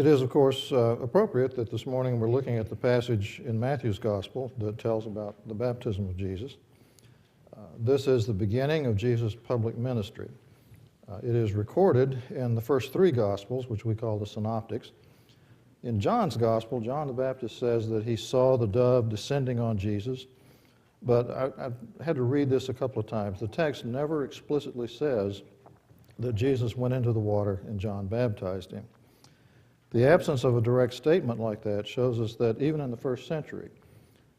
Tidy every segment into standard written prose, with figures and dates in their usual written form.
It is, of course, appropriate that this morning we're looking at the passage in Matthew's Gospel that tells about the baptism of Jesus. This is the beginning of Jesus' public ministry. It is recorded in the first three Gospels, which we call the Synoptics. In John's Gospel, John the Baptist says that he saw the dove descending on Jesus, but I had to read this a couple of times. The text never explicitly says that Jesus went into the water and John baptized him. The absence of a direct statement like that shows us that even in the first century,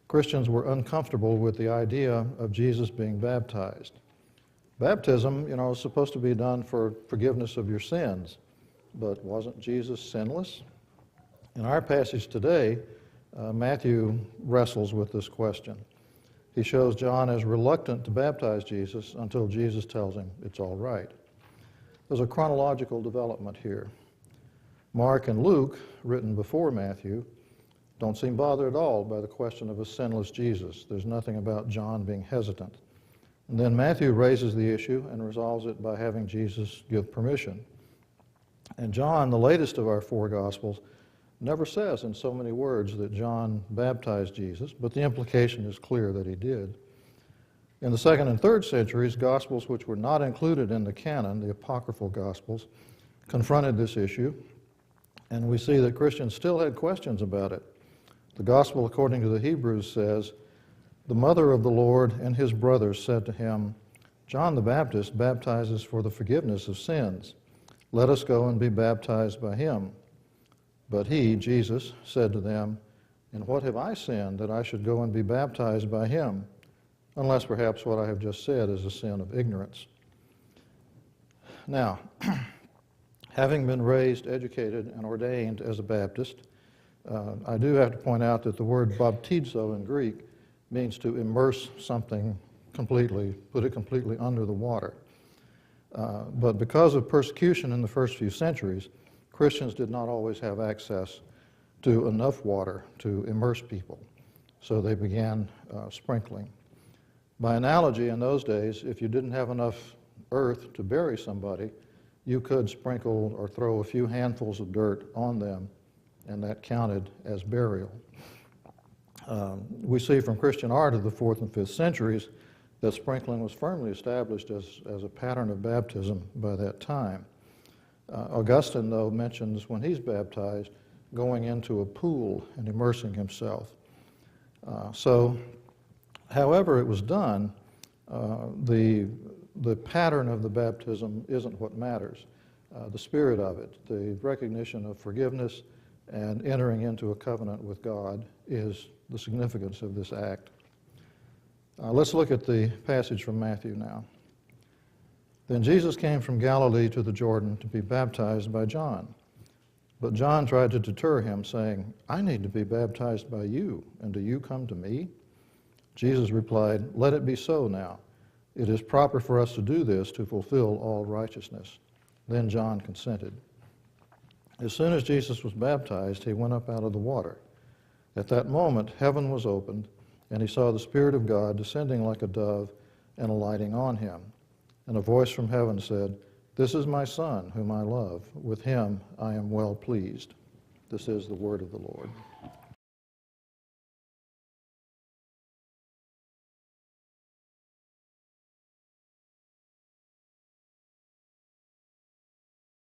Christians were uncomfortable with the idea of Jesus being baptized. Baptism, is supposed to be done for forgiveness of your sins, but wasn't Jesus sinless? In our passage today, Matthew wrestles with this question. He shows John as reluctant to baptize Jesus until Jesus tells him it's all right. There's a chronological development here. Mark and Luke, written before Matthew, don't seem bothered at all by the question of a sinless Jesus. There's nothing about John being hesitant. And then Matthew raises the issue and resolves it by having Jesus give permission. And John, the latest of our four Gospels, never says in so many words that John baptized Jesus, but the implication is clear that he did. In the second and third centuries, Gospels which were not included in the canon, the apocryphal Gospels, confronted this issue, and we see that Christians still had questions about it. The Gospel according to the Hebrews says, "The mother of the Lord and his brothers said to him, 'John the Baptist baptizes for the forgiveness of sins. Let us go and be baptized by him.' But he, Jesus, said to them, 'And what have I sinned that I should go and be baptized by him? Unless perhaps what I have just said is a sin of ignorance.'" Now, having been raised, educated, and ordained as a Baptist, I do have to point out that the word baptizo in Greek means to immerse something completely, put it completely under the water. But because of persecution in the first few centuries, Christians did not always have access to enough water to immerse people, so they began sprinkling. By analogy, in those days, if you didn't have enough earth to bury somebody, you could sprinkle or throw a few handfuls of dirt on them, and that counted as burial. We see from Christian art of the 4th and 5th centuries that sprinkling was firmly established as a pattern of baptism by that time. Augustine, though, mentions when he's baptized going into a pool and immersing himself. So, however it was done, the pattern of the baptism isn't what matters. The spirit of it, the recognition of forgiveness and entering into a covenant with God is the significance of this act. Let's look at the passage from Matthew now. "Then Jesus came from Galilee to the Jordan to be baptized by John. But John tried to deter him, saying, 'I need to be baptized by you, and do you come to me?' Jesus replied, 'Let it be so now. It is proper for us to do this to fulfill all righteousness.' Then John consented. As soon as Jesus was baptized, he went up out of the water. At that moment, heaven was opened, and he saw the Spirit of God descending like a dove and alighting on him. And a voice from heaven said, 'This is my Son, whom I love. With him I am well pleased.'" This is the word of the Lord.